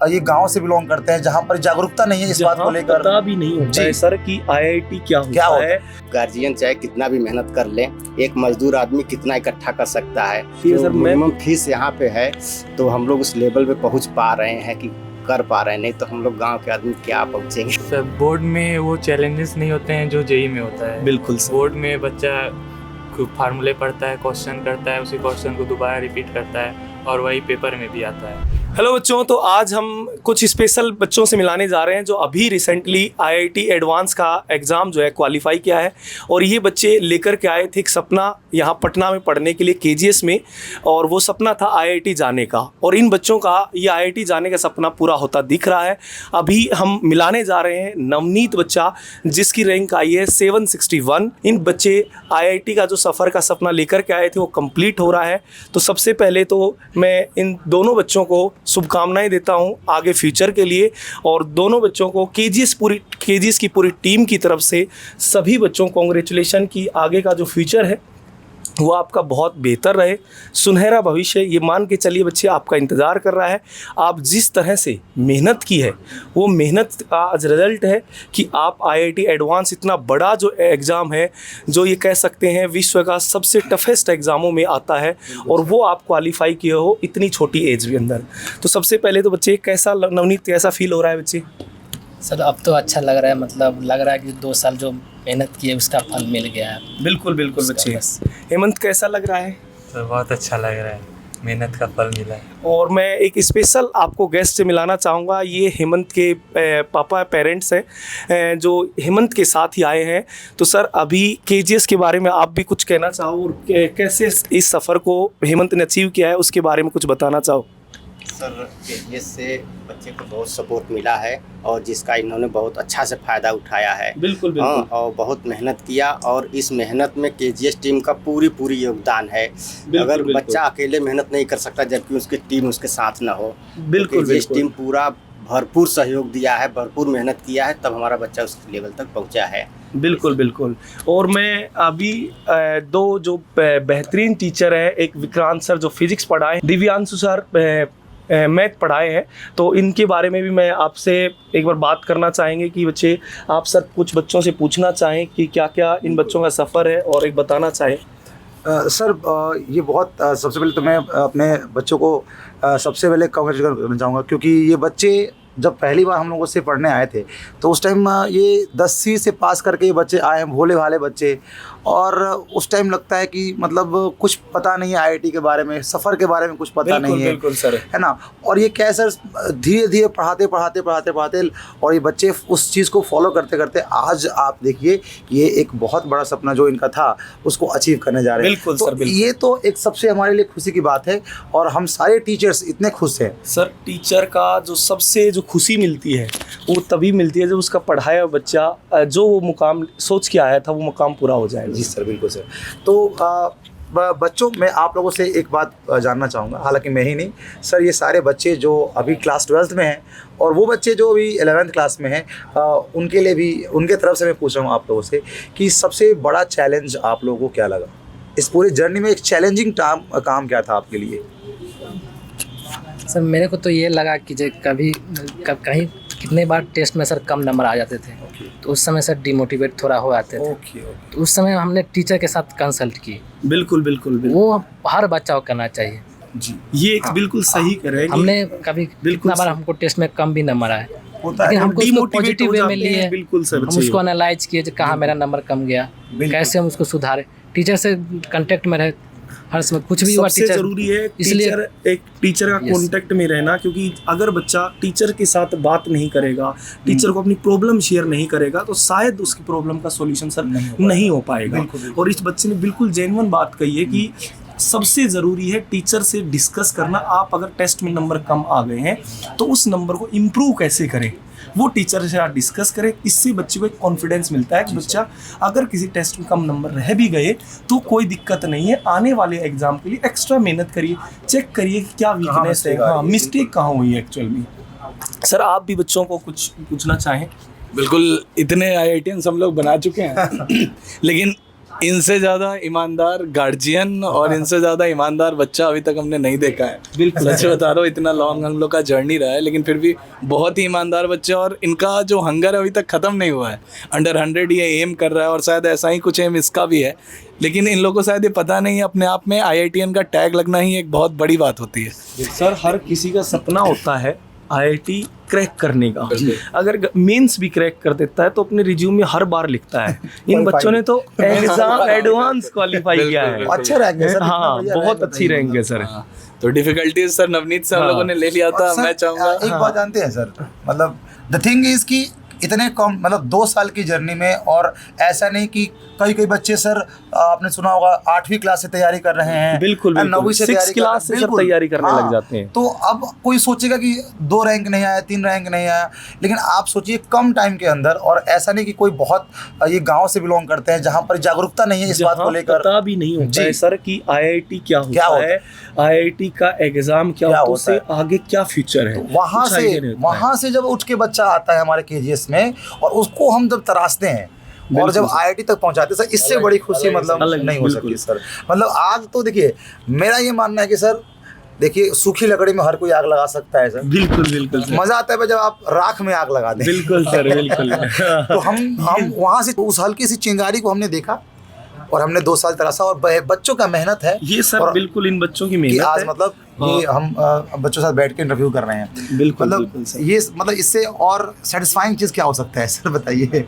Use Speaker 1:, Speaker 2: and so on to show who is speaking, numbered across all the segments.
Speaker 1: ये गांव से बिलोंग करते हैं जहां पर जागरूकता नहीं है इस बात को लेकर,
Speaker 2: पता भी नहीं होता है सर कि आईआईटी क्या होता है।
Speaker 3: गार्जियन चाहे कितना भी मेहनत कर ले, एक मजदूर आदमी कितना इकट्ठा कर सकता है।
Speaker 2: सर
Speaker 3: मिनिमम फीस यहाँ पे है तो हम लोग उस लेवल पे पहुँच पा रहे हैं कि कर पा रहे हैं, नहीं तो हम लोग गांव के आदमी क्या पहुँचेंगे।
Speaker 4: सर बोर्ड में वो चैलेंजेस नहीं होते हैं जो जेई में होता है।
Speaker 2: बिल्कुल
Speaker 4: बोर्ड में बच्चा फार्मूले पढ़ता है, क्वेश्चन करता है, उसी क्वेश्चन को दोबारा रिपीट करता है और वही पेपर में भी आता है।
Speaker 2: हेलो बच्चों, तो आज हम कुछ स्पेशल बच्चों से मिलाने जा रहे हैं जो अभी रिसेंटली आईआईटी एडवांस का एग्ज़ाम जो है क्वालिफाई किया है। और ये बच्चे लेकर के आए थे एक सपना यहाँ पटना में पढ़ने के लिए केजीएस में, और वो सपना था आईआईटी जाने का। और इन बच्चों का ये आईआईटी जाने का सपना पूरा होता दिख रहा है। अभी हम मिलाने जा रहे हैं नवनीत बच्चा जिसकी रैंक आई है 761। इन बच्चे आईआईटी का जो सफ़र का सपना लेकर के आए थे वो कंप्लीट हो रहा है। तो सबसे पहले तो मैं इन दोनों बच्चों को शुभकामनाएं देता हूं आगे फ्यूचर के लिए, और दोनों बच्चों को केजीएस की पूरी टीम की तरफ से सभी बच्चों को कांग्रेचुलेशन की आगे का जो फ्यूचर है वो आपका बहुत बेहतर रहे, सुनहरा भविष्य ये मान के चलिए बच्चे आपका इंतज़ार कर रहा है। आप जिस तरह से मेहनत की है वो मेहनत का आज रिज़ल्ट है कि आप आईआईटी एडवांस इतना बड़ा जो एग्ज़ाम है, जो ये कह सकते हैं विश्व का सबसे टफेस्ट एग्ज़ामों में आता है, और वो आप क्वालिफाई किए हो इतनी छोटी एज के अंदर। तो सबसे पहले तो बच्चे कैसा नवनीत कैसा फील हो रहा है बच्चे?
Speaker 5: सर अब तो अच्छा लग रहा है, मतलब लग रहा है कि 2 साल जो मेहनत की है उसका फल मिल गया है।
Speaker 2: बिल्कुल बिल्कुल बच्चे। हेमंत कैसा लग रहा है?
Speaker 4: सर बहुत अच्छा लग रहा है, मेहनत का फल मिला है।
Speaker 2: और मैं एक स्पेशल आपको गेस्ट से मिलाना चाहूँगा। ये हेमंत के पापा पेरेंट्स हैं जो हेमंत के साथ ही आए हैं। तो सर अभी केजीएस के बारे में आप भी कुछ कहना चाहो और कैसे इस सफ़र को हेमंत ने अचीव किया है उसके बारे में कुछ बताना चाहो?
Speaker 3: सर केजीएस से बच्चे को बहुत सपोर्ट मिला है और जिसका इन्होंने बहुत अच्छा से फ़ायदा उठाया है।
Speaker 2: बिल्कुल बिल्कुल।
Speaker 3: और बहुत मेहनत किया और इस मेहनत में केजीएस टीम का पूरी योगदान है। अगर बच्चा अकेले मेहनत नहीं कर सकता जबकि उसकी टीम उसके साथ ना हो,
Speaker 2: बिल्कुल
Speaker 3: केजीएस टीम पूरा भरपूर सहयोग दिया है, भरपूर मेहनत किया है, तब हमारा बच्चा उस लेवल तक पहुंचा है।
Speaker 2: बिल्कुल बिल्कुल। और मैं अभी 2 जो बेहतरीन टीचर हैं, एक विक्रांत सर जो फिजिक्स पढ़ाए, दिव्यांशु सर मैथ पढ़ाए हैं, तो इनके बारे में भी मैं आपसे एक बार बात करना चाहेंगे कि बच्चे आप सर कुछ बच्चों से पूछना चाहें कि क्या क्या इन बच्चों का सफ़र है और एक बताना चाहें।
Speaker 1: सर ये बहुत सबसे पहले तो मैं अपने बच्चों को सबसे पहले कांग्रेचुलेट करना चाहूँगा, क्योंकि ये बच्चे जब पहली बार हम लोगों से पढ़ने आए थे तो उस टाइम ये 10वीं से पास करके ये बच्चे आए हैं, भोले भाले बच्चे। और उस टाइम लगता है कि मतलब कुछ पता नहीं है आईआईटी के बारे में, सफ़र के बारे में कुछ पता नहीं है।
Speaker 2: बिल्कुल सर, है
Speaker 1: ना। और ये क्या सर धीरे धीरे पढ़ाते और ये बच्चे उस चीज़ को फॉलो करते करते आज आप देखिए ये एक बहुत बड़ा सपना जो इनका था उसको अचीव करने जा रहे हैं।
Speaker 2: बिल्कुल
Speaker 1: तो
Speaker 2: सर, बिल्कुल।
Speaker 1: ये तो एक सबसे हमारे लिए खुशी की बात है और हम सारे टीचर्स इतने खुश हैं।
Speaker 2: सर टीचर का जो सबसे जो खुशी मिलती है वो तभी मिलती है जब उसका पढ़ाया बच्चा जो वो मुकाम सोच के आया था वो मुकाम पूरा हो जाएगा।
Speaker 1: जी सर, बिल्कुल सर। तो बच्चों मैं आप लोगों से एक बात जानना चाहूँगा, हालांकि मैं ही नहीं सर, ये सारे बच्चे जो अभी क्लास 12th में हैं और वो बच्चे जो अभी 11th क्लास में हैं, उनके लिए भी उनके तरफ से मैं पूछ रहा हूँ आप लोगों से कि सबसे बड़ा चैलेंज आप लोगों को क्या लगा इस पूरी जर्नी में? एक चैलेंजिंग काम क्या था आपके लिए?
Speaker 5: सर मेरे को तो ये लगा कि कहीं कितने बार टेस्ट में सर कम नंबर आ जाते थे, तो उस समय सर डिमोटिवेट थोड़ा हो जाते थे। तो उस समय हमने टीचर के साथ कंसल्ट की।
Speaker 2: बिल्कुल बिल्कुल।
Speaker 5: वो हर बच्चा को करना चाहिए
Speaker 2: जी, ये एक बिल्कुल सही कह रहे हैं।
Speaker 5: हमने कभी कितना बार हमको टेस्ट में कम भी नंबर आए,
Speaker 1: लेकिन
Speaker 5: हमको उसको पॉजिटिव वे में लिए,
Speaker 2: बिल्कुल सर,
Speaker 5: हम उसको एनालाइज किए कहाँ मेरा नंबर कम गया, कैसे हम उसको सुधारे। टीचर से कांटेक्ट में रहे हर समय, कुछ भी हुआ
Speaker 2: टीचर जरूरी है। इसलिए एक टीचर का कांटेक्ट में रहना, क्योंकि अगर बच्चा टीचर के साथ बात नहीं करेगा, टीचर को अपनी प्रॉब्लम शेयर नहीं करेगा, तो शायद उसकी प्रॉब्लम का सॉल्यूशन सर नहीं हो पाएगा। और इस बच्चे ने बिल्कुल जेन्युइन बात कही है कि सबसे ज़रूरी है टीचर से डिस्कस करना। आप अगर टेस्ट में नंबर कम आ गए हैं तो उस नंबर को इम्प्रूव कैसे करें वो टीचर से आप डिस्कस करें। इससे बच्चे को एक कॉन्फिडेंस मिलता है कि बच्चा अगर किसी टेस्ट में कम नंबर रह भी गए तो कोई दिक्कत नहीं है, आने वाले एग्जाम के लिए एक्स्ट्रा मेहनत करिए, चेक करिए कि क्या वीकनेस है, हाँ मिस्टेक कहाँ हुई है एक्चुअल में। सर आप भी बच्चों को कुछ पूछना चाहें?
Speaker 6: बिल्कुल, इतने आईआईटीएंस हम लोग बना चुके हैं लेकिन इनसे ज़्यादा ईमानदार गार्जियन और इनसे ज़्यादा ईमानदार बच्चा अभी तक हमने नहीं देखा है।
Speaker 2: बिल्कुल।
Speaker 6: सच बता रहा हूँ, इतना लॉन्ग हम लोग का जर्नी रहा है, लेकिन फिर भी बहुत ही ईमानदार बच्चे, और इनका जो हंगर है अभी तक ख़त्म नहीं हुआ है। अंडर 100 ये एम कर रहा है, और शायद ऐसा ही कुछ एम इसका भी है, लेकिन इन लोगों को शायद ये पता नहीं है अपने आप में IITian का टैग लगना ही एक बहुत बड़ी बात होती है।
Speaker 2: सर हर किसी का सपना होता है IIT क्रैक करने का। अगर मेंस भी क्रैक कर देता है तो अपने रिज्यूम में हर बार लिखता है। इन बच्चों ने तो एग्जाम एडवांस क्वालिफाई किया है।
Speaker 1: अच्छा रैंक है सर,
Speaker 2: हाँ,
Speaker 1: बढ़िया
Speaker 2: बहुत
Speaker 1: रैंक
Speaker 2: अच्छी
Speaker 1: है।
Speaker 2: रैंक है सर।
Speaker 6: तो डिफिकल्टीज सर नवनीत से हम
Speaker 2: हाँ।
Speaker 6: लोगों ने ले लिया था।
Speaker 1: और सर,
Speaker 6: मैं चाहूँगा
Speaker 1: एक बात जानते हैं सर, मतलब द थिंग इज कि इतने कम, मतलब 2 साल की जर्नी में, और ऐसा नहीं कि कई बच्चे सर आपने सुना होगा 8वीं क्लास से तैयारी कर रहे हैं,
Speaker 2: बिल्कुल,
Speaker 1: 9वीं से
Speaker 2: 6th
Speaker 1: तैयारी
Speaker 2: क्लास से सब
Speaker 1: बिल्कुल।
Speaker 2: तैयारी करने
Speaker 1: हाँ,
Speaker 2: लग जाते हैं।
Speaker 1: तो अब कोई सोचेगा कि 2 रैंक नहीं आया, 3 रैंक नहीं आया, लेकिन आप सोचिए कम टाइम के अंदर, और ऐसा नहीं कि कोई बहुत ये गांव से बिलोंग करते हैं जहां पर जागरूकता नहीं है इस बात को
Speaker 2: जहाँ
Speaker 1: लेकर।
Speaker 2: पता भी नहीं होता
Speaker 1: जी।
Speaker 2: है सर कि IIT क्या
Speaker 1: क्या
Speaker 2: होता
Speaker 1: होता
Speaker 2: है, IIT का एग्जाम क्या
Speaker 1: क्या
Speaker 2: होता है,
Speaker 1: होता है।
Speaker 2: उससे आगे क्या फ्यूचर है।
Speaker 1: वहां
Speaker 2: कुछ idea
Speaker 1: से
Speaker 2: नहीं होता है।
Speaker 1: वहां से जब उठ के बच्चा आता है हमारे KGS में, और उसको हम जब तराशते हैं और
Speaker 2: बिल्कुल
Speaker 1: जब
Speaker 2: सर।
Speaker 1: IIT तक पहुंचाते हैं सर, इससे बड़ी खुशी मतलब
Speaker 2: अलग,
Speaker 1: नहीं हो
Speaker 2: बिल्कुल।
Speaker 1: सकती सर। मतलब आग तो देखिए, मेरा ये मानना है कि सर देखिए, सूखी लकड़ी में हर कोई आग लगा सकता है सर।
Speaker 2: बिल्कुल बिल्कुल सर।
Speaker 1: मजा आता है जब आप राख में आग लगा दें।
Speaker 2: बिल्कुल सर, बिल्कुल।
Speaker 1: तो हम वहां से उस हल्की सी चिंगारी को हमने देखा, और हमने 2 साल तराशा, और बच्चों का मेहनत है
Speaker 2: ये सर
Speaker 1: और
Speaker 2: बिल्कुल इन बच्चों की
Speaker 1: कि
Speaker 2: मेहनत
Speaker 1: आज
Speaker 2: है।
Speaker 1: मतलब ये हम बच्चों के साथ बैठ के इंटरव्यू कर रहे हैं।
Speaker 2: बिल्कुल
Speaker 1: मतलब
Speaker 2: बिल्कुल सर।
Speaker 1: ये मतलब इससे और सेटिस्फाइंग चीज़ क्या हो सकता है सर, बताइए।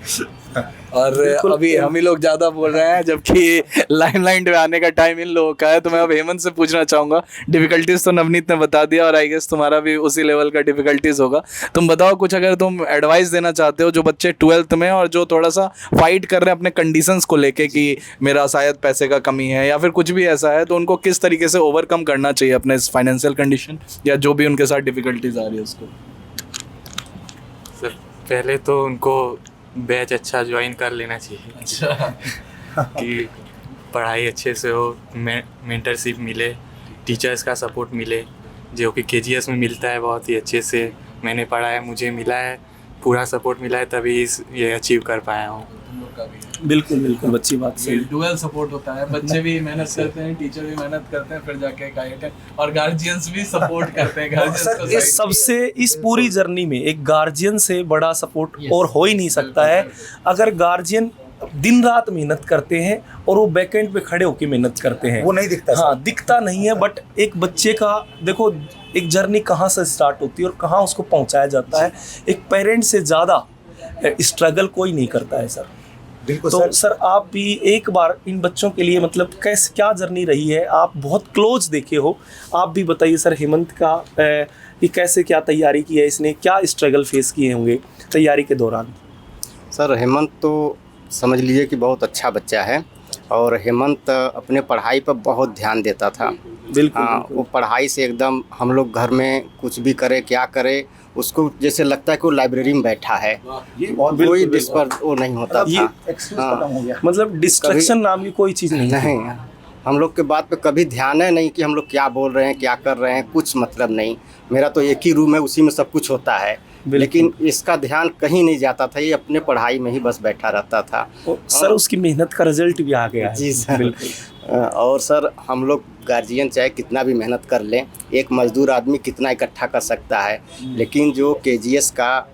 Speaker 6: और
Speaker 2: बिल्कुल।
Speaker 6: अभी हम ही लोग ज़्यादा बोल रहे हैं, जबकि लाइमलाइट में आने का टाइम इन लोगों का है। तो मैं अब हेमंत से पूछना चाहूँगा, डिफिकल्टीज तो नवनीत ने बता दिया, और आई गेस तुम्हारा भी उसी लेवल का डिफिकल्टीज होगा। तुम बताओ कुछ, अगर तुम एडवाइस देना चाहते हो जो बच्चे 12th में और जो थोड़ा सा फाइट कर रहे हैं अपने कंडीशंस को लेके कि मेरा शायद पैसे का कमी है या फिर कुछ भी ऐसा है, तो उनको किस तरीके से ओवरकम करना चाहिए अपने इस फाइनेंशियल कंडीशन या जो भी उनके साथ डिफिकल्टीज आ रही है उसको।
Speaker 4: सर पहले तो उनको बैच अच्छा ज्वाइन कर लेना चाहिए।
Speaker 6: अच्छा।
Speaker 4: कि पढ़ाई अच्छे से हो, मेंटरशिप मिले, टीचर्स का सपोर्ट मिले, जो कि KGS में मिलता है बहुत ही अच्छे से। मैंने पढ़ा है, मुझे मिला है, पूरा सपोर्ट मिला है, तभी ये अचीव कर पाया हूँ।
Speaker 2: बिल्कुल बिल्कुल, अच्छी बात सही।
Speaker 6: डुअल सपोर्ट होता है, बच्चे भी मेहनत करते हैं, टीचर भी मेहनत करते हैं, फिर जाके एक IIT, और गार्जियंस भी सपोर्ट करते हैं। गार्जियंस को
Speaker 2: इस सबसे, इस पूरी जर्नी में एक गार्जियन से बड़ा सपोर्ट और हो ही नहीं सकता है। अगर गार्जियन दिन रात मेहनत करते हैं और वो बैकएंड पे खड़े होकर मेहनत करते हैं,
Speaker 1: वो नहीं दिखता सर।
Speaker 2: हाँ, दिखता नहीं है। बट एक बच्चे का देखो, एक जर्नी कहाँ से स्टार्ट होती है और कहाँ उसको पहुँचाया जाता है, एक पेरेंट से ज़्यादा स्ट्रगल कोई नहीं करता है सर।
Speaker 1: बिल्कुल
Speaker 2: तो
Speaker 1: सर।
Speaker 2: सर आप भी एक बार इन बच्चों के लिए मतलब कैसे, क्या जर्नी रही है, आप बहुत क्लोज देखे हो, आप भी बताइए सर। हेमंत का कि कैसे क्या तैयारी की है इसने, क्या स्ट्रगल फेस किए होंगे तैयारी के दौरान।
Speaker 3: सर हेमंत तो समझ लीजिए कि बहुत अच्छा बच्चा है, और हेमंत अपने पढ़ाई पर बहुत ध्यान देता था।
Speaker 2: बिल्कुल,
Speaker 3: हाँ, वो पढ़ाई से एकदम, हम लोग घर में कुछ भी करे क्या करे, उसको जैसे लगता है कि वो लाइब्रेरी में बैठा है, कोई डिस्पर वो नहीं होता
Speaker 2: ये
Speaker 3: था।
Speaker 1: एक्सक्यूज
Speaker 3: हाँ।
Speaker 1: खत्म हो गया।
Speaker 2: मतलब डिस्ट्रक्शन नाम की कोई चीज़ नहीं है।
Speaker 3: नहीं, हम लोग के बात पे कभी ध्यान है नहीं कि हम लोग क्या बोल रहे हैं, क्या कर रहे हैं, कुछ मतलब नहीं। मेरा तो एक ही रूम है, उसी में सब कुछ होता है, लेकिन इसका ध्यान कहीं नहीं जाता था, ये अपने पढ़ाई में ही बस बैठा रहता था।
Speaker 2: सर उसकी मेहनत का रिजल्ट भी आ गया है।
Speaker 3: जी सर।
Speaker 2: बिल्कुल।
Speaker 3: और सर हम लोग गार्जियन चाहे कितना भी मेहनत कर लें, एक मजदूर आदमी कितना इकट्ठा कर सकता है, लेकिन जो KGS का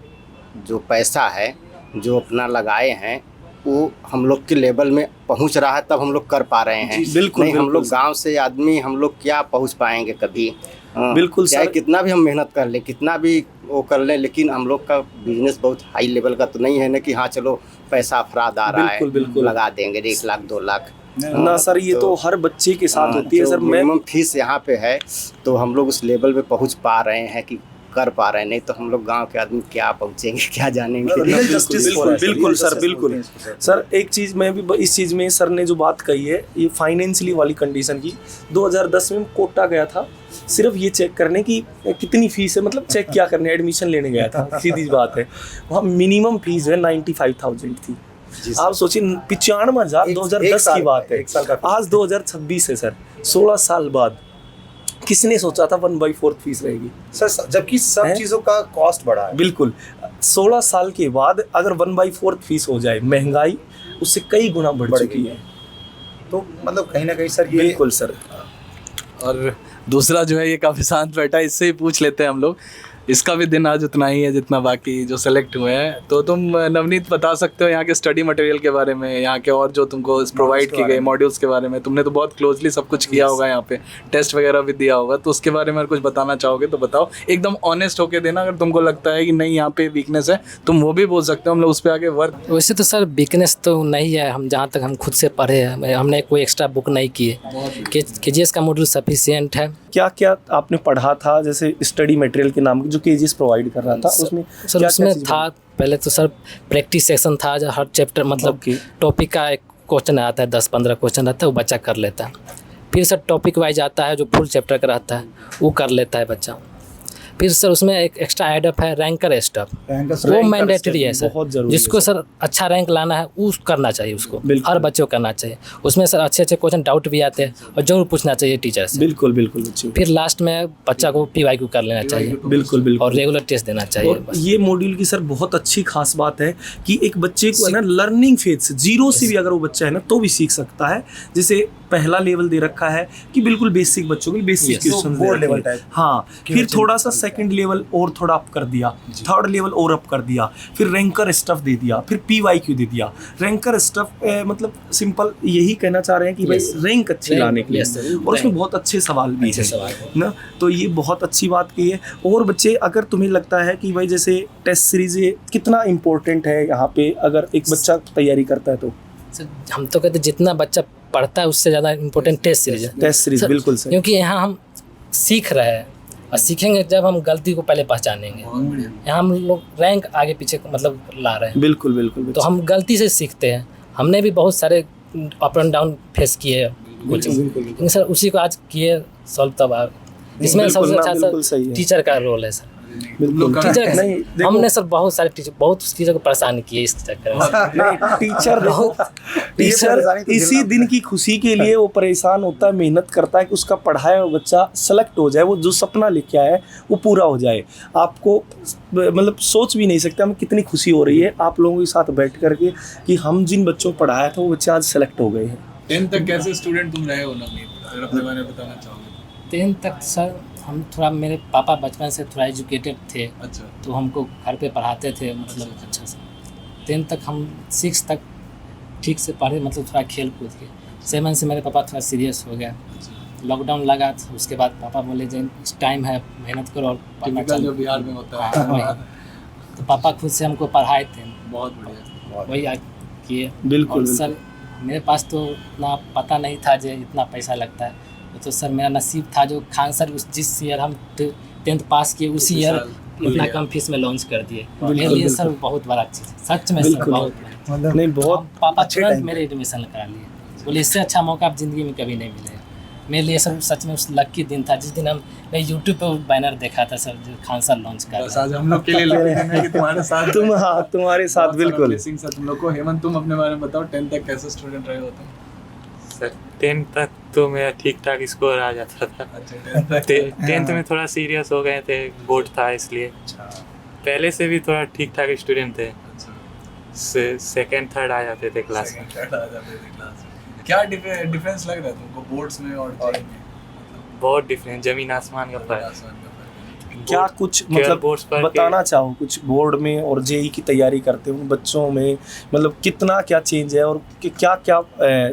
Speaker 3: जो पैसा है, जो अपना लगाए हैं, वो हम लोग के लेवल में पहुंच रहा है, तब हम लोग कर पा रहे हैं।
Speaker 2: बिल्कुल,
Speaker 3: नहीं, हम
Speaker 2: बिल्कुल
Speaker 3: लोग
Speaker 2: सर।
Speaker 3: गांव से आदमी, हम लोग क्या पहुंच पाएंगे कभी।
Speaker 2: बिल्कुल
Speaker 3: चाहे
Speaker 2: सर।
Speaker 3: कितना भी हम मेहनत कर लें, कितना भी वो कर लें, लेकिन हम लोग का बिजनेस बहुत हाई लेवल का तो नहीं है ना कि हाँ चलो पैसा अफराद आ रहा है,
Speaker 2: बिल्कुल, बिल्कुल।
Speaker 3: लगा देंगे 1 लाख 2 लाख।
Speaker 2: ना सर, ये तो हर बच्चे के साथ होती है सर। मैं
Speaker 3: मिनिमम फीस यहाँ पे है, तो हम लोग उस लेवल पे पहुँच पा रहे हैं कि कर पा रहे हैं, नहीं तो हम लोग गांव के आदमी क्या पहुँचेंगे, क्या जानेंगे।
Speaker 1: Real justice हो रहा है सर,
Speaker 2: बिल्कुल
Speaker 1: real
Speaker 2: सर,
Speaker 1: justice
Speaker 2: बिल्कुल
Speaker 1: बोलते हैं इसको
Speaker 2: सर। एक चीज़ मैं भी इस चीज़ में, सर ने जो बात कही है ये फाइनेंशियली वाली कंडीशन की, 2010 में कोटा गया था सिर्फ ये चेक करने की कितनी फीस है, मतलब चेक क्या करने, एडमिशन लेने गया था, सीधी बात है। वहाँ मिनिमम फीस है 95,000 थी। आप सोचिए 95,000 2010 की बात है,
Speaker 1: एक साल का
Speaker 2: आज 2026 है सर, 16 साल बाद। किसने सोचा था 1/4 फीस रहेगी
Speaker 1: सर, जबकि सब
Speaker 2: हैं?
Speaker 1: चीज़ों का कॉस्ट बढ़ा है।
Speaker 2: बिल्कुल। 16 साल के बाद अगर 1/4 फीस हो जाए, महंगाई उससे कई गुना बढ़ चुकी है।
Speaker 1: तो मतलब कहीं ना कहीं सर ये
Speaker 2: बिल्कुल सर।
Speaker 6: और दूसरा जो है ये काफ़ी शांत बैठा है, इससे ही पूछ लेते हैं हम लोग। इसका भी दिन आज उतना ही है जितना बाकी जो सेलेक्ट हुए हैं। तो तुम नवनीत बता सकते हो यहाँ के स्टडी मटेरियल के बारे में, यहाँ के और जो तुमको प्रोवाइड की गई मॉड्यूल्स के बारे में। तुमने तो बहुत क्लोजली सब कुछ किया होगा, यहाँ पे टेस्ट वगैरह भी दिया होगा, तो उसके बारे में अगर कुछ बताना चाहोगे तो बताओ। एकदम ऑनेस्ट होके देना, अगर तुमको लगता है कि नहीं यहाँ पे वीकनेस है तुम वो भी बोल सकते हो, हम लोग उस पर आगे वर्क।
Speaker 5: वैसे तो सर वीकनेस तो नहीं है, हम जहाँ तक हम खुद से पढ़े हैं, हमने कोई एक्स्ट्रा बुक नहीं किए। KGS का मॉड्यूल सफिशिएंट है।
Speaker 2: क्या क्या आपने पढ़ा था, जैसे स्टडी मटेरियल के नाम जो KGS प्रोवाइड कर रहा था उसमें?
Speaker 5: सर उसमें था पहले तो सर प्रैक्टिस सेक्शन था, जो हर चैप्टर मतलब टॉपिक का एक क्वेश्चन आता है, 10-15 क्वेश्चन रहता है, वो बच्चा कर लेता है। फिर सर टॉपिक वाइज आता है जो फुल चैप्टर का रहता है, वो कर लेता है बच्चा। फिर सर उसमें एक एक्स्ट्रा एडअप है रैंकर स्टफ, वो मैंडेटरी है सर,
Speaker 2: बहुत जरूरी
Speaker 5: जिसको
Speaker 2: है
Speaker 5: सर अच्छा रैंक लाना है वो करना चाहिए, उसको
Speaker 2: बिल्कुल।
Speaker 5: हर बच्चे को करना चाहिए। उसमें सर अच्छे अच्छे क्वेश्चन डाउट भी आते हैं और जरूर पूछना चाहिए टीचर से।
Speaker 2: बिल्कुल बिल्कुल बच्चे।
Speaker 5: फिर लास्ट में बच्चा को PYQ कर लेना चाहिए,
Speaker 2: बिल्कुल बिल्कुल।
Speaker 5: और रेगुलर टेस्ट देना चाहिए।
Speaker 2: और ये मॉड्यूल की सर बहुत अच्छी खास बात है कि एक बच्चे को है ना लर्निंग फेज से, जीरो से भी अगर वो बच्चा है ना तो भी सीख सकता है। जैसे पहला लेवल दे रखा है कि बिल्कुल बेसिक बच्चों के लिए basic question
Speaker 1: board level type.
Speaker 2: हाँ, फिर थोड़ा सा सेकंड लेवल और थोड़ा अप कर दिया, थर्ड लेवल और अप कर दिया, फिर रैंकर स्टफ दे दिया, फिर PYQ दे दिया। रैंकर स्टफ मतलब सिंपल यही कहना चाह रहे हैं कि भाई रैंक अच्छी लाने के लिए, और उसमें बहुत अच्छे सवाल भी है ना, तो ये बहुत अच्छी बात की है। और बच्चे अगर तुम्हें लगता है कि भाई जैसे टेस्ट सीरीज कितना इम्पोर्टेंट है यहाँ पे, अगर एक बच्चा तैयारी करता है तो
Speaker 5: हम तो कहते जितना बच्चा पढ़ता है उससे ज़्यादा इम्पोर्टेंट टेस्ट सीरीज है।
Speaker 2: टेस्ट सीरीज बिल्कुल सर,
Speaker 5: क्योंकि यहाँ हम सीख रहे हैं और सीखेंगे जब हम गलती को पहले पहचानेंगे। यहाँ हम लोग रैंक आगे पीछे मतलब ला रहे हैं।
Speaker 2: बिल्कुल बिल्कुल।
Speaker 5: तो हम गलती से सीखते हैं। हमने भी बहुत सारे अप एंड डाउन फेस किए हैं कोचिंग, लेकिन सर उसी को आज किए सॉल्व तब आ। इसमें सबसे अच्छा सर टीचर का रोल है सर। टीचर नहीं, हमने सर बहुत सारे टीचर को परेशान किए इस चक्कर में।
Speaker 2: टीचर इसी दिन की खुशी के लिए वो परेशान होता है, मेहनत करता है कि उसका पढ़ाया हुआ बच्चा सेलेक्ट हो जाए, वो जो सपना लेके आया है वो पूरा हो जाए। आपको मतलब सोच भी नहीं सकते हमें कितनी खुशी हो रही है आप लोगों के साथ बैठ करके कि हम जिन बच्चों को पढ़ाया था वो बच्चे आज सेलेक्ट हो गए हैं।
Speaker 6: 10th तक कैसे स्टूडेंट तुम रहे हो नवनीत, अगर अपने बारे में बताना चाहोगे?
Speaker 5: 10th तक सर हम थोड़ा, मेरे पापा बचपन से थोड़ा एजुकेटेड थे।
Speaker 6: अच्छा।
Speaker 5: तो हमको घर पे पढ़ाते थे मतलब अच्छा से। 10th तक हम 6 तक ठीक से पढ़े, मतलब थोड़ा खेल कूद के। 7 से मेरे पापा थोड़ा सीरियस हो गया, लॉकडाउन लगा, तो उसके बाद पापा बोले जो टाइम है मेहनत करो और पढ़ना
Speaker 6: जो बिहार में होता है।
Speaker 5: वही तो पापा खुद से हमको पढ़ाए थे,
Speaker 6: बहुत बढ़िया।
Speaker 5: वही किए।
Speaker 2: बिल्कुल
Speaker 5: और सर मेरे पास तो इतना पता नहीं था जो इतना पैसा लगता है, तो सर मेरा नसीब था जो खान सर जिस ईयर हम 10th पास किए उसी ईयर इतना कम फीस में लॉन्च कर दिए। मेरे लिए सर बहुत बड़ा चीज़ है सच में सर, बहुत
Speaker 1: मतलब
Speaker 2: नहीं बहुत
Speaker 5: पापा तुरंत मेरे एडमिशन करा लिए, बोले इससे अच्छा मौका आप ज़िंदगी में कभी नहीं मिलेगा। मेरे लिए सर सच में उस लकी दिन था जिस दिन मैं यूट्यूब पर बैनर देखा था सर जो खान सर लॉन्च कर रहे हैं।
Speaker 6: आज हम लोग के लिए लकी दिन है कि तुम्हारे साथ
Speaker 2: तुम्हारे साथ बिल्कुल।
Speaker 6: ब्लेसिंग्स है तुम लोग को। हेमंत तुम अपने बारे में बताओ, 10th तक कैसे स्टूडेंट रहे हो तुम?
Speaker 4: सर 10th तक तो मेरा ठीक ठाक स्कोर आ जाता था।
Speaker 6: अच्छा,
Speaker 4: 10th में थोड़ा सीरियस हो गए थे, बोर्ड था इसलिए। पहले से भी थोड़ा ठीक ठाक स्टूडेंट थे, सेकंड थर्ड आ जाते थे क्लास में।
Speaker 6: क्या डिफरेंस लग रहा है तुमको बोर्ड्स में और जेई में?
Speaker 4: बहुत डिफरेंट, जमीन आसमान का फर्क।
Speaker 2: क्या कुछ
Speaker 4: केवल
Speaker 2: मतलब
Speaker 4: बोर्ड्स पर
Speaker 2: बताना चाहो कुछ बोर्ड में और जेई की तैयारी करते हुए बच्चों में, मतलब कितना क्या चेंज है और क्या क्या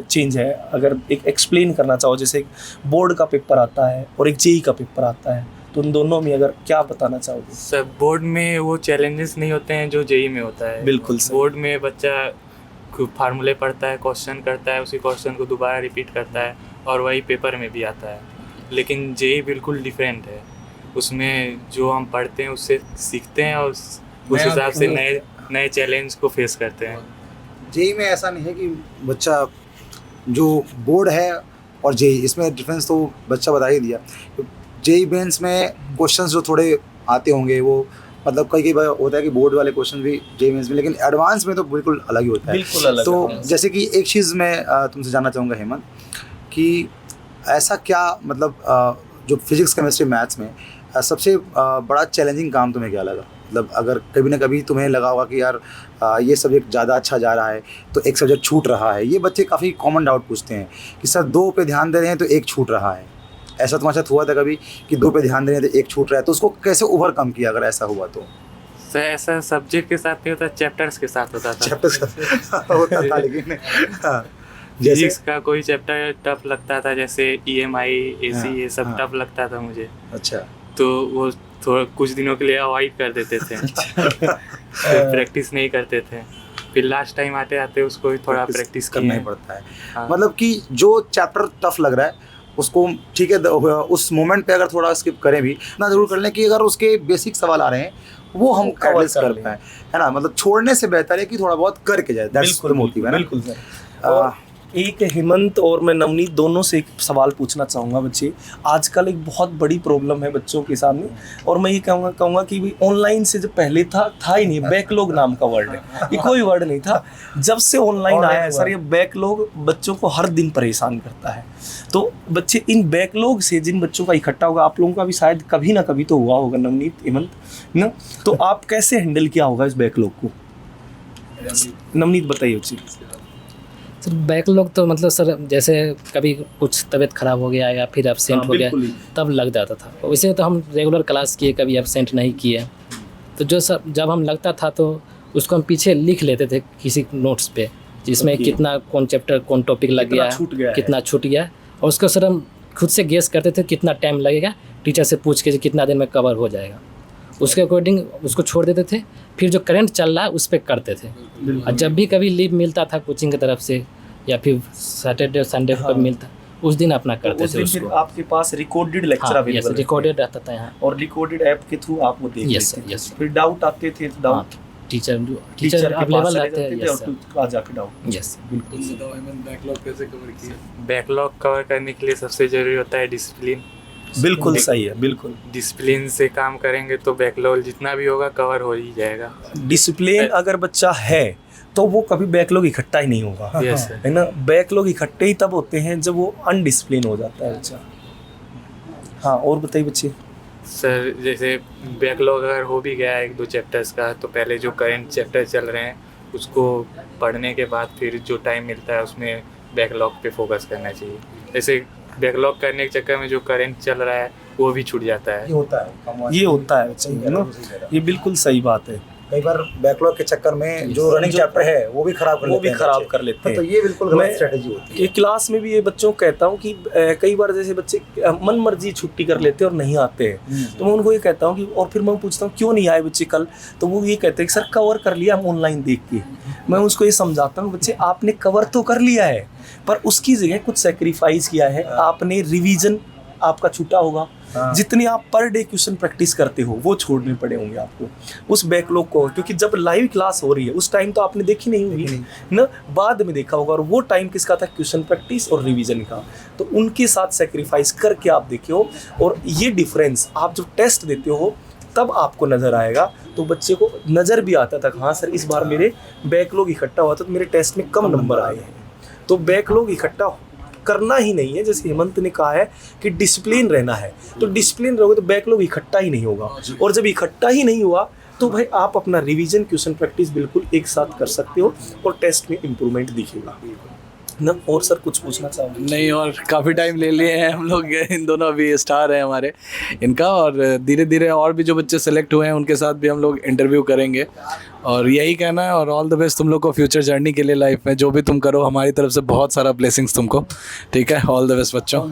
Speaker 2: चेंज है, अगर एक एक्सप्लेन करना चाहो। जैसे बोर्ड का पेपर आता है और एक जेई का पेपर आता है, तो उन दोनों में अगर क्या बताना चाहोगे?
Speaker 4: सब बोर्ड में वो चैलेंजेस नहीं होते हैं जो जेई में होता है।
Speaker 2: बिल्कुल सर।
Speaker 4: बोर्ड में बच्चा फार्मूले पढ़ता है, क्वेश्चन करता है, उसी क्वेश्चन को दोबारा रिपीट करता है और वही पेपर में भी आता है। लेकिन जेई बिल्कुल डिफरेंट है, उसमें जो हम पढ़ते हैं उससे सीखते हैं और उस हिसाब से नए चैलेंज को फेस करते हैं।
Speaker 1: जेई में ऐसा नहीं है कि बच्चा जो बोर्ड है और जेई, इसमें डिफरेंस तो बच्चा बता ही दिया। जेई मेंस में क्वेश्चंस जो थोड़े आते होंगे वो मतलब कई बार होता है कि बोर्ड वाले क्वेश्चन भी जेई मेंस में, लेकिन एडवांस में तो बिल्कुल अलग ही होता है।
Speaker 2: बिल्कुल अलग
Speaker 1: तो
Speaker 2: है।
Speaker 1: जैसे कि एक चीज़ मैं तुमसे जानना चाहूँगा हेमंत, कि ऐसा क्या मतलब जो फिजिक्स केमिस्ट्री मैथ्स में सबसे बड़ा चैलेंजिंग काम तुम्हें क्या लगा? मतलब अगर कभी ना कभी तुम्हें लगा होगा कि यार ये सब्जेक्ट ज़्यादा अच्छा जा रहा है तो एक सब्जेक्ट छूट रहा है। ये बच्चे काफ़ी कॉमन डाउट पूछते हैं कि सर 2 पे ध्यान दे रहे हैं तो एक छूट रहा है। ऐसा तुम्हारे साथ हुआ था कभी कि 2 पे ध्यान दे रहे हैं तो एक छूट रहा है, तो उसको कैसे ओवरकम किया अगर ऐसा हुआ तो?
Speaker 4: सर ऐसा सब्जेक्ट के साथ नहीं होता, चैप्टर्स के साथ होता था।
Speaker 1: चैप्टर होता था लेकिन हाँ,
Speaker 4: फिजिक्स का कोई चैप्टर टफ लगता था, जैसे EMI AC ये सब
Speaker 1: हाँ।
Speaker 4: टफ लगता था मुझे,
Speaker 1: अच्छा
Speaker 4: तो वो थोड़ा कुछ दिनों के लिए अवॉइड कर देते थे। फिर प्रैक्टिस नहीं करते थे, फिर लास्ट टाइम आते आते उसको भी थोड़ा प्रैक्टिस
Speaker 1: करना ही पड़ता है।
Speaker 4: हाँ।
Speaker 1: मतलब कि जो चैप्टर टफ लग रहा है उसको ठीक है उस मोमेंट पे अगर थोड़ा स्किप करें भी इतना जरूर कर लें कि अगर उसके बेसिक सवाल आ रहे हैं वो हम
Speaker 2: cover
Speaker 1: एटलीस्ट
Speaker 2: कर
Speaker 1: कर
Speaker 2: लें।
Speaker 1: पाएं, है ना। मतलब छोड़ने से बेहतर है कि थोड़ा बहुत करके जाए, दैट्स द मोटिव है ना।
Speaker 2: बिल्कुल सर। और एक हेमंत और मैं नवनीत दोनों से एक सवाल पूछना चाहूँगा। बच्चे आजकल एक बहुत बड़ी प्रॉब्लम है बच्चों के सामने, और मैं ये कहूँगा कि भाई ऑनलाइन से जो पहले था ही नहीं, बैकलॉग नाम का वर्ड है, ये कोई वर्ड नहीं था। जब से ऑनलाइन आया है सर, ये बैकलॉग बच्चों को हर दिन परेशान करता है। तो बच्चे इन बैकलॉग से जिन बच्चों का इकट्ठा होगा, आप लोगों का भी शायद कभी ना कभी तो हुआ होगा नवनीत, हेमंत ना, तो आप कैसे हैंडल किया होगा इस बैकलॉग को? नवनीत बताइए बच्चे।
Speaker 5: सर बैकलॉग तो मतलब सर जैसे कभी कुछ तबीयत ख़राब हो गया या फिर एब्सेंट
Speaker 2: हाँ,
Speaker 5: हो गया
Speaker 2: बिल्कुल ही।
Speaker 5: तब लग जाता था। वैसे तो हम रेगुलर क्लास किए, कभी एब्सेंट नहीं किए। तो जो सब जब हम लगता था तो उसको हम पीछे लिख लेते थे किसी नोट्स पे, जिसमें
Speaker 2: Okay.
Speaker 5: कितना कौन चैप्टर कौन टॉपिक लग
Speaker 2: कितना
Speaker 5: गया,
Speaker 2: छूट गया है।
Speaker 5: कितना छूट गया, और उसको सर हम खुद से गेस करते थे कितना टाइम लगेगा, टीचर से पूछ के जो कितना दिन में कवर हो जाएगा, उसके अकॉर्डिंग उसको छोड़ देते थे। फिर जो करंट चल रहा है उस पर करते थे। और जब भी कभी लीव मिलता था कोचिंग की तरफ से या फिर सैटरडे संडे को कभी मिलता, उस दिन अपना करते
Speaker 2: उस
Speaker 5: थे
Speaker 2: दिन फिर
Speaker 5: उसको।
Speaker 2: आपके पास रिकॉर्डेड लेक्चर
Speaker 5: हाँ,
Speaker 2: अवेलेबल
Speaker 5: यस, रिकॉर्डेड रहता था यहाँ।
Speaker 2: और रिकॉर्डेड ऐप के थ्रू आप वो देख
Speaker 5: Yes,
Speaker 2: लेते
Speaker 5: sir, yes,
Speaker 2: थे।
Speaker 5: sir.
Speaker 2: फिर डाउट आते थे,
Speaker 5: हाँ,
Speaker 2: डाउट
Speaker 5: टीचर
Speaker 2: टीचर के पास
Speaker 5: अवेलेबल
Speaker 2: चले
Speaker 5: रहते हैं।
Speaker 2: जाते थे
Speaker 5: यस
Speaker 2: और
Speaker 5: सर,
Speaker 2: तू आ जाके डाउट।
Speaker 5: यस
Speaker 2: बिल्कुल।
Speaker 6: बैकलॉग कैसे कवर किया?
Speaker 4: बैकलॉग कवर करने के लिए सबसे ज़रूरी होता है डिसिप्लिन।
Speaker 2: बिल्कुल सही है, बिल्कुल।
Speaker 4: डिसिप्लिन से काम करेंगे तो बैकलॉग जितना भी होगा कवर हो ही जाएगा।
Speaker 2: डिसिप्लिन अगर बच्चा है तो वो कभी बैकलॉग इकट्ठा ही नहीं होगा,
Speaker 4: यस सर।
Speaker 2: है ना। बैकलॉग इकट्ठे ही तब होते हैं जब वो अनडिसिप्लिन हो जाता है बच्चा। हाँ, और बताइए बच्चे।
Speaker 4: सर जैसे बैकलॉग अगर हो भी गया 1-2 चैप्टर्स का, तो पहले जो करंट चैप्टर चल रहे हैं उसको पढ़ने के बाद फिर जो टाइम मिलता है उसमें बैकलॉग पे फोकस करना चाहिए। जैसे बैकलॉग करने के चक्कर में जो करंट चल रहा है वो भी छूट जाता है।
Speaker 1: ये होता है
Speaker 2: बच्चे, है ना, ये बिल्कुल सही बात है।
Speaker 1: कई बार बैकलॉग के चक्कर में जो रनिंग चैप्टर है वो भी खराब कर लेते हैं
Speaker 2: कर लेते हैं।
Speaker 1: तो ये बिल्कुल
Speaker 2: मैं-
Speaker 1: गलत स्ट्रेटजी होती है।
Speaker 2: ये क्लास में भी ये बच्चों को कहता हूँ कि कई बार जैसे बच्चे मन मर्जी छुट्टी कर लेते हैं और नहीं आते हैं, तो मैं उनको ये कहता हूँ कि, और फिर मैं पूछता हूँ क्यों नहीं आए बच्चे कल, तो वो ये कहते हैं कि सर कवर कर लिया हम ऑनलाइन देख के। मैं उसको ये समझाता हूँ बच्चे आपने कवर तो कर लिया है, पर उसकी जगह कुछ सेक्रीफाइस किया है आपने। रिवीजन आपका छूटा होगा, जितनी आप पर डे क्वेश्चन प्रैक्टिस करते हो वो छोड़ने पड़े होंगे आपको उस बैकलॉग को, क्योंकि जब लाइव क्लास हो रही है उस टाइम तो आपने देखी नहीं होगी ना, बाद में देखा होगा, और वो टाइम किसका था? क्वेश्चन प्रैक्टिस और रिवीजन का। तो उनके साथ सेक्रीफाइस करके आप देखे हो, और ये डिफरेंस आप जब टेस्ट देते हो तब आपको नज़र आएगा। तो बच्चे को नज़र भी आता था हाँ सर इस बार मेरे बैकलॉग इकट्ठा हुआ था तो मेरे टेस्ट में कम नंबर आए हैं। तो बैकलॉग इकट्ठा करना ही नहीं है, जैसे हेमंत ने कहा है कि डिसिप्लिन रहना है, तो डिसिप्लिन रहोगे तो बैकलॉग इकट्ठा ही नहीं होगा, और जब इकट्ठा ही नहीं हुआ तो भाई आप अपना रिवीजन क्वेश्चन प्रैक्टिस बिल्कुल एक साथ कर सकते हो और टेस्ट में इम्प्रूवमेंट दिखेगा ना। और सर कुछ पूछना चाहोगे?
Speaker 6: नहीं, और काफ़ी टाइम ले लिए हैं हम लोग, इन दोनों अभी स्टार हैं हमारे इनका, और धीरे धीरे और भी जो बच्चे सेलेक्ट हुए हैं उनके साथ भी हम लोग इंटरव्यू करेंगे। और यही कहना है, और ऑल द बेस्ट तुम लोग को फ्यूचर जर्नी के लिए लाइफ में, जो भी तुम करो हमारी तरफ से बहुत सारा ब्लेसिंग्स तुमको। ठीक है, ऑल द बेस्ट बच्चों।